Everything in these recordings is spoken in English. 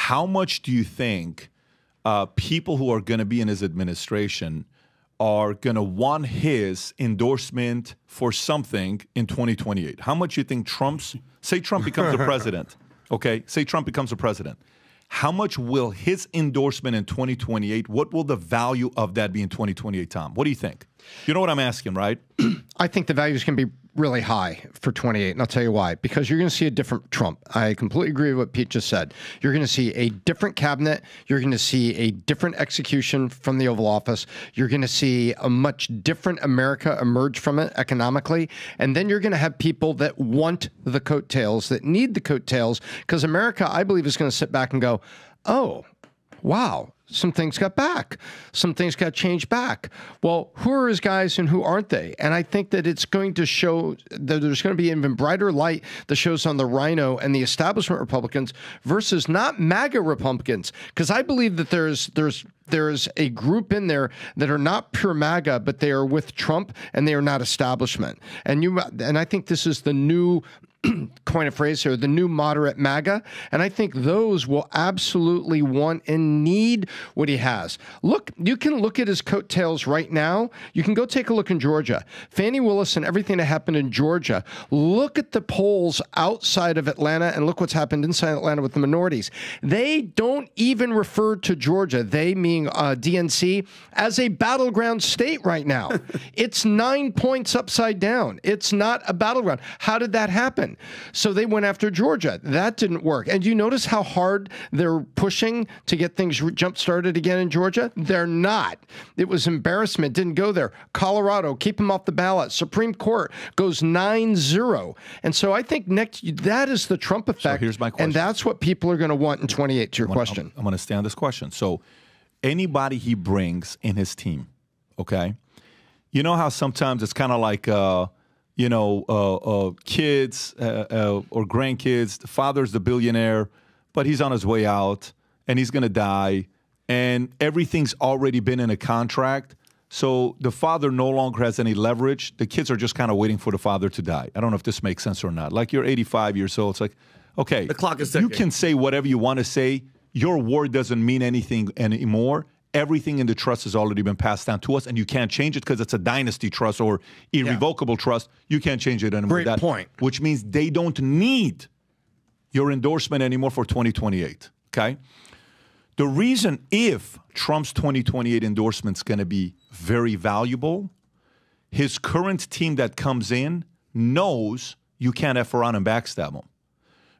how much do you think people who are going to be in his administration are going to want his endorsement for something in 2028? How much do you think say Trump becomes the president, okay? Say Trump becomes the president. How much will his endorsement in 2028, what will the value of that be in 2028, Tom? What do you think? You know what I'm asking, right? I think the value is going to be really high for 28, and I'll tell you why. Because you're going to see a different Trump. I completely agree with what Pete just said. You're going to see a different cabinet. You're going to see a different execution from the Oval Office. You're going to see a much different America emerge from it economically. And then you're going to have people that want the coattails, that need the coattails, because America, I believe, is going to sit back and go, oh, wow, some things got back. Some things got changed back. Well, who are his guys and who aren't they? And I think that it's going to show that there's going to be an even brighter light that shows on the Rhino and the establishment Republicans versus not MAGA Republicans. Because I believe that there's a group in there that are not pure MAGA, but they are with Trump and they are not establishment. And I think this is the new coin a phrase here, the new moderate MAGA. And I think those will absolutely want and need what he has. Look, you can look at his coattails right now. You can go take a look in Georgia. Fannie Willis and everything that happened in Georgia. Look at the polls outside of Atlanta and look what's happened inside Atlanta with the minorities. They don't even refer to Georgia, they meaning DNC, as a battleground state right now. It's 9 points upside down. It's not a battleground. How did that happen? So they went after Georgia. That didn't work. And you notice how hard they're pushing to get things jump-started again in Georgia? They're not. It was embarrassment. Didn't go there. Colorado, keep them off the ballot. Supreme Court goes 9-0. And so I think that is the Trump effect. So here's my question. And that's what people are going to want in 28 to your question. I'm going to stay on this question. So anybody he brings in his team, okay? You know how sometimes it's kind of like kids or grandkids, the father's the billionaire, but he's on his way out and he's going to die and everything's already been in a contract. So the father no longer has any leverage. The kids are just kind of waiting for the father to die. I don't know if this makes sense or not. Like you're 85 years old. It's like, okay, the clock is ticking. You can say whatever you want to say. Your word doesn't mean anything anymore. Everything in the trust has already been passed down to us, and you can't change it because it's a dynasty trust or irrevocable trust. You can't change it anymore. Great point. Which means they don't need your endorsement anymore for 2028, okay? The reason if Trump's 2028 endorsement is going to be very valuable, his current team that comes in knows you can't F around and backstab them.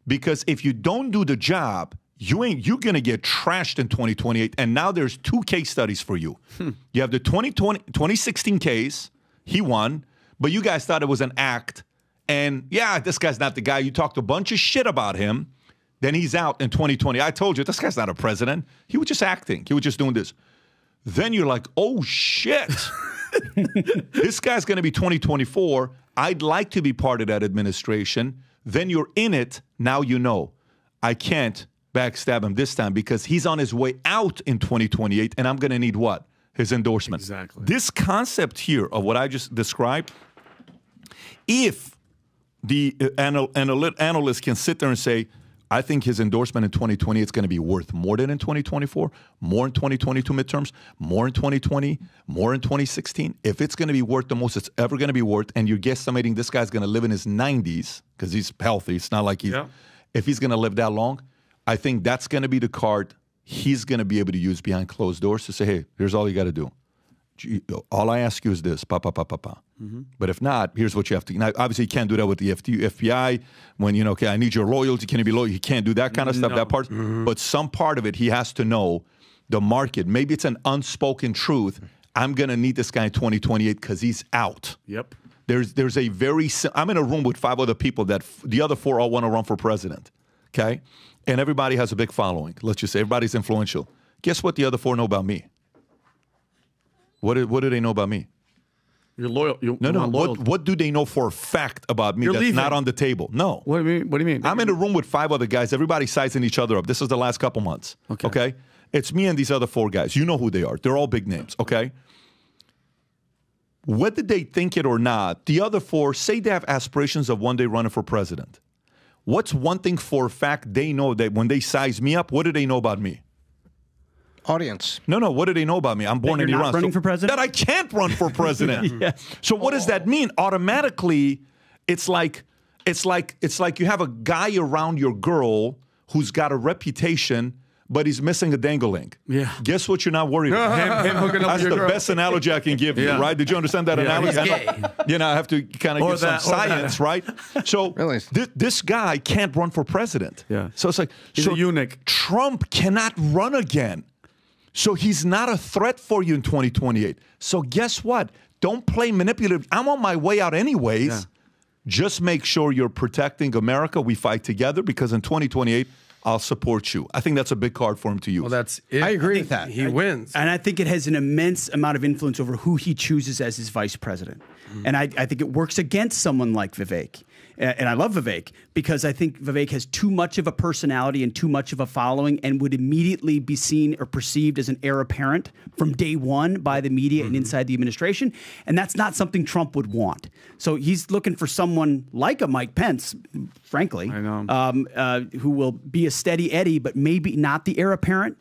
Because if you don't do the job, you're going to get trashed in 2028. And now there's two case studies for you. You have the 2016 case. He won. But you guys thought it was an act. And, yeah, this guy's not the guy. You talked a bunch of shit about him. Then he's out in 2020. I told you, this guy's not a president. He was just acting. He was just doing this. Then you're like, oh, shit. This guy's going to be 2024. I'd like to be part of that administration. Then you're in it. Now you know. I can't backstab him this time because he's on his way out in 2028, and I'm going to need what? His endorsement. Exactly. This concept here of what I just described, if the analyst can sit there and say, I think his endorsement in 2020 is going to be worth more than in 2024, more in 2022 midterms, more in 2020, more in 2016. If it's going to be worth the most it's ever going to be worth, and you're guesstimating this guy's going to live in his 90s because he's healthy. It's not like if he's going to live that long, I think that's going to be the card he's going to be able to use behind closed doors to say, hey, here's all you got to do. All I ask you is this, Mm-hmm. But if not, here's what you have to. Now, obviously, you can't do that with the FBI. When, okay, I need your loyalty. Can you be loyal? You can't do that kind of stuff, that part. Mm-hmm. But some part of it, he has to know the market. Maybe it's an unspoken truth. I'm going to need this guy in 2028 because he's out. Yep. There's a very, I'm in a room with 5 other people that the other 4 all want to run for president, okay? And everybody has a big following. Let's just say everybody's influential. Guess what the other 4 know about me? What do they know about me? You're loyal. What do they know for a fact about me that's not on the table? No. What do you mean? I'm in a room with 5 other guys. Everybody's sizing each other up. This is the last couple months. Okay? It's me and these other 4 guys. You know who they are. They're all big names. Okay? Whether they think it or not, the other 4 say they have aspirations of one day running for president. What's one thing for a fact they know that when they size me up, what do they know about me? Audience. No. What do they know about me? I'm born in you're Iran. not running for president? That I can't run for president. So what does that mean? Automatically, it's like you have a guy around your girl who's got a reputation, but he's missing a dangling. Yeah. Guess what? You're not worried about. Him hooking up That's with the your girl. best analogy I can give you, Yeah. right? Did you understand that analogy? He's gay. You know, I have to kind of Or give some that, or that. science, right? So Really? this guy can't run for president. Yeah. So it's like He's a eunuch. Trump cannot run again. So he's not a threat for you in 2028. So guess what? Don't play manipulative. I'm on my way out anyways. Yeah. Just make sure you're protecting America. We fight together because in 2028, I'll support you. I think that's a big card for him to use. Well, that's it. I agree with that. He wins. And I think it has an immense amount of influence over who he chooses as his vice president. And I think it works against someone like Vivek. And I love Vivek because I think Vivek has too much of a personality and too much of a following and would immediately be seen or perceived as an heir apparent from day one by the media and inside the administration. And that's not something Trump would want. So he's looking for someone like a Mike Pence, frankly, I know. who will be a steady Eddie, but maybe not the heir apparent,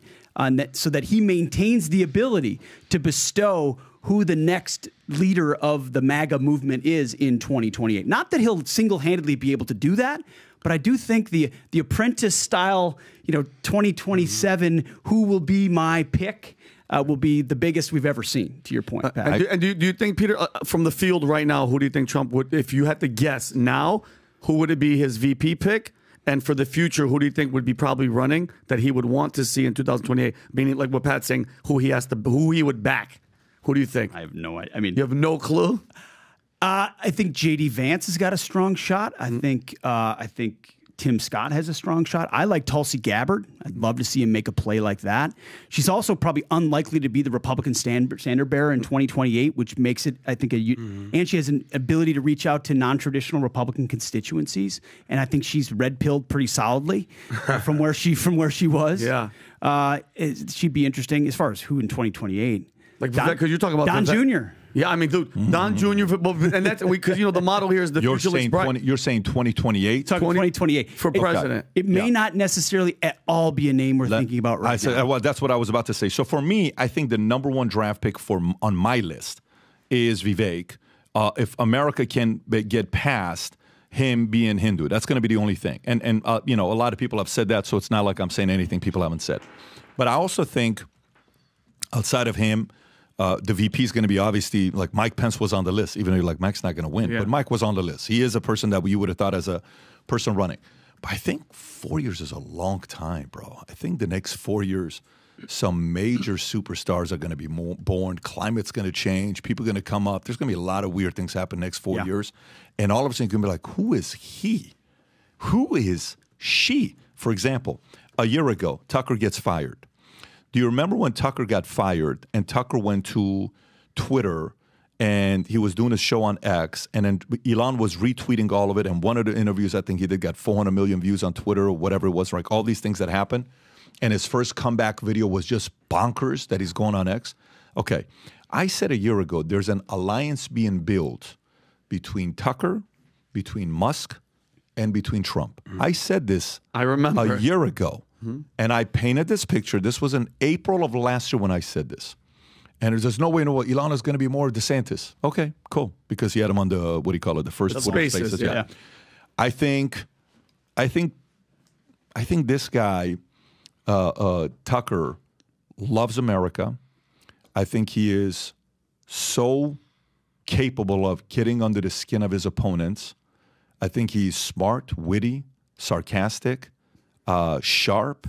so that he maintains the ability to bestow who the next leader of the MAGA movement is in 2028. Not that he'll single-handedly be able to do that, but I do think the apprentice style, 2027, who will be my pick, will be the biggest we've ever seen, to your point, Pat. And do you think, Peter, from the field right now, who do you think Trump would, if you had to guess now, who would it be his VP pick? And for the future, who do you think would be probably running that he would want to see in 2028? Meaning, like what Pat's saying, who he would back. Who do you think? I have no idea. I mean, You have no clue? I think J.D. Vance has got a strong shot. I think Tim Scott has a strong shot. I like Tulsi Gabbard. I'd love to see him make a play like that. She's also probably unlikely to be the Republican standard bearer in 2028, which makes it, I think, and she has an ability to reach out to non-traditional Republican constituencies. And I think she's red-pilled pretty solidly from where she was. Yeah. She'd be interesting as far as who in 2028. Like, because you're talking about Don Vivek. Jr. Yeah, I mean, dude, Don Jr. And that's because the model here is the You're future looks saying bright. you're saying 2028. Talking 2028 for president. It may not necessarily at all be a name we're thinking about right now. Well, that's what I was about to say. So for me, I think the number one draft pick on my list is Vivek. If America can get past him being Hindu, that's going to be the only thing. And a lot of people have said that, so it's not like I'm saying anything people haven't said. But I also think outside of him, the VP is going to be obviously like Mike Pence was on the list, even though you're like Mike's not going to win. Yeah. But Mike was on the list. He is a person that you would have thought as a person running. But I think 4 years is a long time, bro. I think the next 4 years, some major superstars are going to be born. Climate's going to change. People are going to come up. There's going to be a lot of weird things happen next 4 years. And all of a sudden, you're going to be like, who is he? Who is she? For example, a year ago, Tucker gets fired. Do you remember when Tucker got fired and Tucker went to Twitter and he was doing a show on X and then Elon was retweeting all of it, and one of the interviews I think he did got 400 million views on Twitter or whatever it was, like all these things that happened, and his first comeback video was just bonkers that he's going on X? Okay, I said a year ago there's an alliance being built between Tucker, between Musk, and between Trump. I said this I remember. a year ago. And I painted this picture. This was in April of last year when I said this. And there's no way in the world Elon is going to be more DeSantis. Okay, cool. Because he had him on the, what do you call it? The first Spaces, yeah. I think this guy, Tucker, loves America. I think he is so capable of getting under the skin of his opponents. I think he's smart, witty, sarcastic, sharp,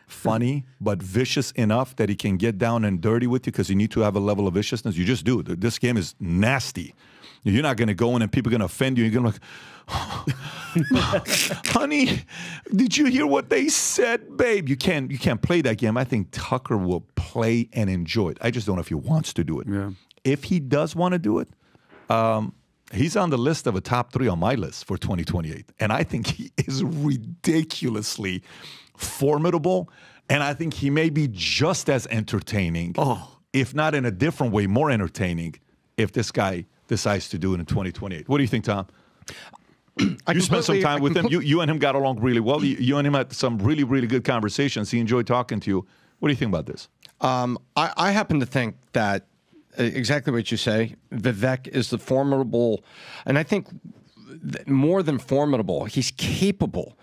funny, but vicious enough that he can get down and dirty with you because you need to have a level of viciousness. You just do. This game is nasty. You're not going to go in and people are going to offend you. You're going to like, honey, did you hear what they said, babe? You can't play that game. I think Tucker will play and enjoy it. I just don't know if he wants to do it. Yeah. If he does want to do it, he's on the list of a top 3 on my list for 2028. And I think he is ridiculously formidable. And I think he may be just as entertaining, if not in a different way, more entertaining, if this guy decides to do it in 2028. What do you think, Tom? You spent some time with him. You and him got along really well. You and him had some really, really good conversations. He enjoyed talking to you. What do you think about this? I happen to think that exactly what you say. Vivek is the formidable, and I think more than formidable, he's capable.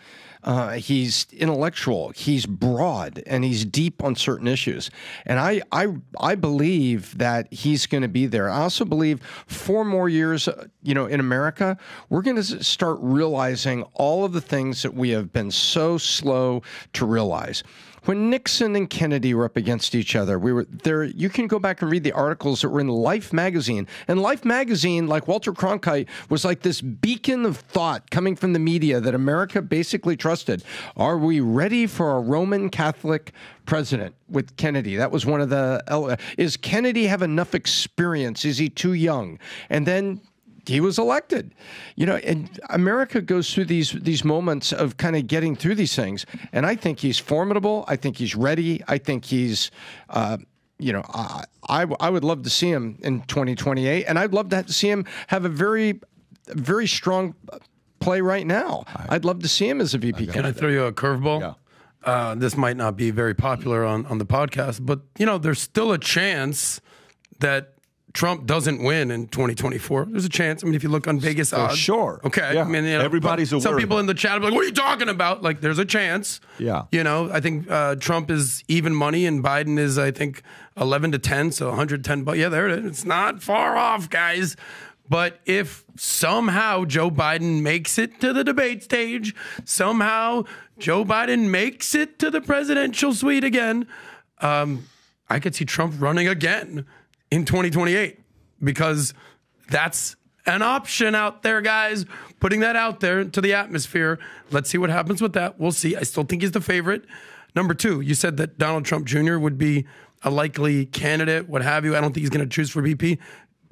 He's intellectual, he's broad, and he's deep on certain issues. And I believe that he's going to be there. I also believe 4 more years, in America, we're going to start realizing all of the things that we have been so slow to realize. When Nixon and Kennedy were up against each other, we were there. You can go back and read the articles that were in Life magazine. And Life magazine, like Walter Cronkite, was like this beacon of thought coming from the media that America basically trusted. Are we ready for a Roman Catholic president with Kennedy? That was one of the... Is Kennedy have enough experience? Is he too young? And then he was elected, and America goes through these moments of kind of getting through these things. And I think he's formidable. I think he's ready. I think he's, I would love to see him in 2028. And I'd love to see him have a very, very strong play right now. I'd love to see him as a VP candidate. Can I throw you a curveball? Yeah. This might not be very popular on the podcast, but, there's still a chance that Trump doesn't win in 2024. There's a chance. I mean, if you look on Vegas odds. Sure. Okay. Yeah. I mean, everybody's aware. Some people in the chat are like, what are you talking about? Like, there's a chance. Yeah. I think Trump is even money and Biden is, I think, 11 to 10. So 110. But yeah, there it is. It's not far off, guys. But if somehow Joe Biden makes it to the debate stage, somehow Joe Biden makes it to the presidential suite again, I could see Trump running again in 2028, because that's an option out there, guys. Putting that out there to the atmosphere. Let's see what happens with that. We'll see. I still think he's the favorite. Number 2, you said that Donald Trump Jr. would be a likely candidate, what have you. I don't think he's going to choose for VP.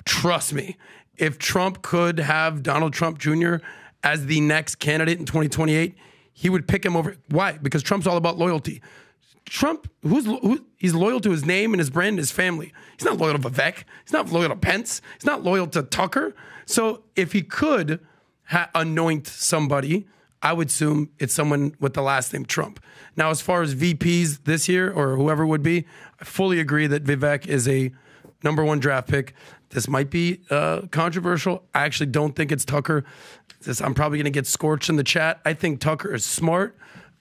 Trust me, if Trump could have Donald Trump Jr. as the next candidate in 2028, he would pick him over. Why? Because Trump's all about loyalty. Trump, he's loyal to his name and his brand and his family. He's not loyal to Vivek. He's not loyal to Pence. He's not loyal to Tucker. So if he could anoint somebody, I would assume it's someone with the last name Trump. Now, as far as VPs this year or whoever would be, I fully agree that Vivek is a #1 draft pick. This might be controversial. I actually don't think it's Tucker. I'm probably going to get scorched in the chat. I think Tucker is smart,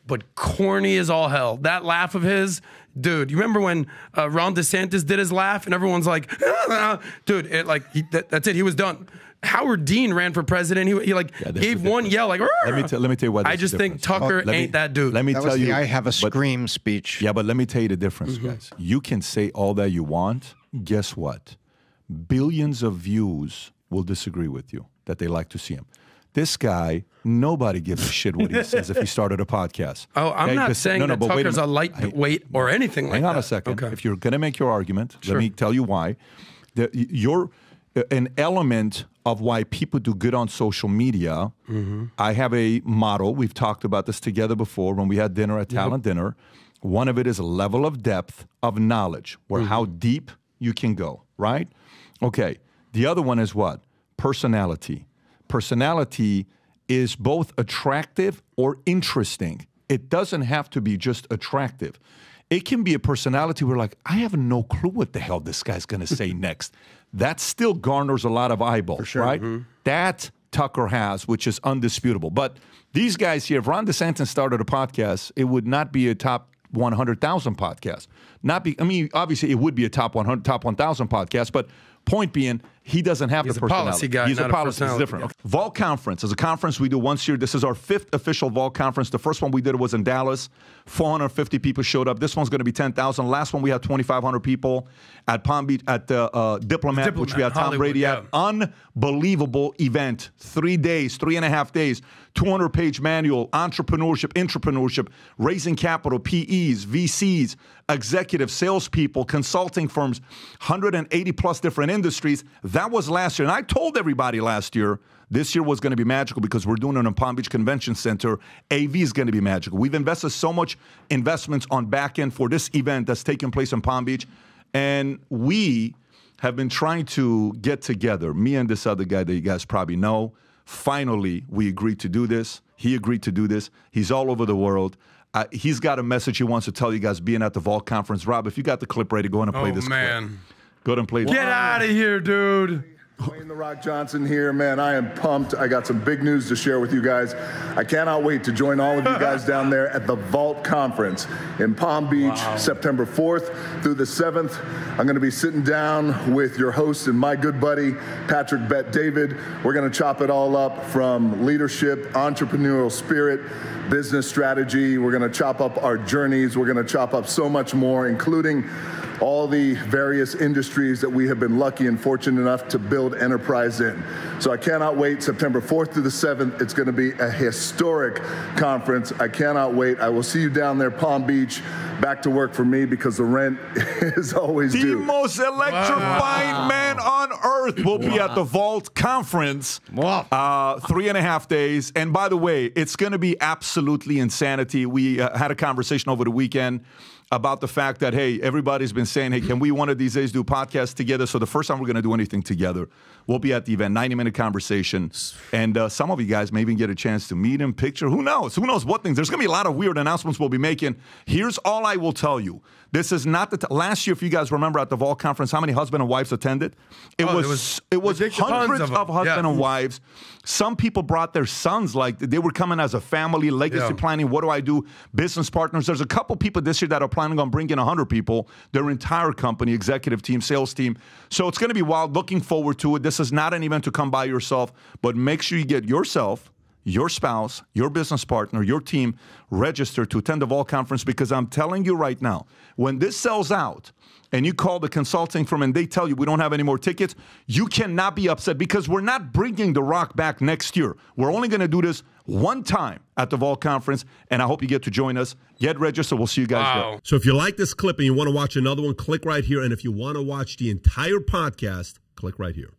but corny as all hell. That laugh of his, dude. You remember when Ron DeSantis did his laugh and everyone's like, dude, that's it. He was done. Howard Dean ran for president. He gave one yell like. Let me tell you why. I just think Tucker ain't that dude. Let me tell you. I have a scream speech. Yeah, but let me tell you the difference, guys. You can say all that you want. Guess what? Billions of views will disagree with you that they like to see him. This guy, nobody gives a shit what he says if he started a podcast. Oh, I'm not saying that Tucker's a lightweight or anything like that. Hang on a second. Okay. If you're going to make your argument, Sure. let me tell you why. You're an element of why people do good on social media. I have a model. We've talked about this together before when we had dinner at Talent Dinner. One of it is a level of depth of knowledge, or how deep you can go, right? Okay. The other one is what? Personality. Personality is both attractive or interesting. It doesn't have to be just attractive. It can be a personality where like, I have no clue what the hell this guy's going to say next. That still garners a lot of eyeballs, right? That Tucker has, which is undisputable. But these guys here, if Ron DeSantis started a podcast, it would not be a top 100,000 podcast. Obviously, it would be a top 100, top 1,000 podcast, but point being, he doesn't have the personality. Policy guy, He's not a policy. It's personality. different. Okay. Vol Conference is a conference we do once a year. This is our 5th official Vol Conference. The first one we did was in Dallas. 450 people showed up. This one's going to be 10,000. Last one we had 2,500 people at Palm Beach at the Diplomat, which we had Tom Hollywood, Brady at. Unbelievable event. 3 days, 3.5 days. 200-page manual, entrepreneurship, raising capital, PEs, VCs, executives, salespeople, consulting firms, 180 plus different industries. That was last year. And I told everybody last year, this year was going to be magical because we're doing it in Palm Beach Convention Center. AV is going to be magical. We've invested so much investments on back end for this event that's taking place in Palm Beach. And we have been trying to get together, me and this other guy that you guys probably know, finally, we agreed to do this. He agreed to do this. He's all over the world. He's got a message he wants to tell you guys being at the Vault Conference. Rob, if you got the clip ready, go ahead and play this clip. Go ahead and play this. Get out of here, dude. Dwayne "The Rock" Johnson here, man. I am pumped. I got some big news to share with you guys. I cannot wait to join all of you guys down there at the Vault Conference in Palm Beach, September 4th through the 7th. I'm going to be sitting down with your host and my good buddy, Patrick Bet David. We're going to chop it all up from leadership, entrepreneurial spirit, business strategy. We're going to chop up our journeys. We're going to chop up so much more, including all the various industries that we have been lucky and fortunate enough to build enterprise in. So I cannot wait. September 4th through the 7th. It's going to be a historic conference. I cannot wait. I will see you down there, Palm Beach. Back to work for me because the rent is always due. The most electrifying man on earth will be at the Vault Conference. 3.5 days. And by the way, it's going to be absolutely insanity. We had a conversation over the weekend about the fact that, hey, everybody's been saying, hey, can we one of these days do a podcast together? So the first time we're going to do anything together, we'll be at the event, 90-minute conversation. And some of you guys may even get a chance to meet him, picture. Who knows? Who knows what things? There's going to be a lot of weird announcements we'll be making. Here's all I will tell you. This is not the last year, if you guys remember at the Vault Conference, how many husband and wives attended? It was hundreds of husband and wives. Some people brought their sons, like they were coming as a family, legacy planning. What do I do? Business partners. There's a couple people this year that are planning on bringing 100 people, their entire company, executive team, sales team. So it's going to be wild. Looking forward to it. This is not an event to come by yourself, but make sure you get yourself, your spouse, your business partner, your team registered to attend the Vault Conference, because I'm telling you right now, when this sells out and you call the consulting firm and they tell you we don't have any more tickets, you cannot be upset, because we're not bringing The Rock back next year. We're only going to do this one time at the Vault Conference, and I hope you get to join us. Get registered. We'll see you guys there. So if you like this clip and you want to watch another one, click right here. And if you want to watch the entire podcast, click right here.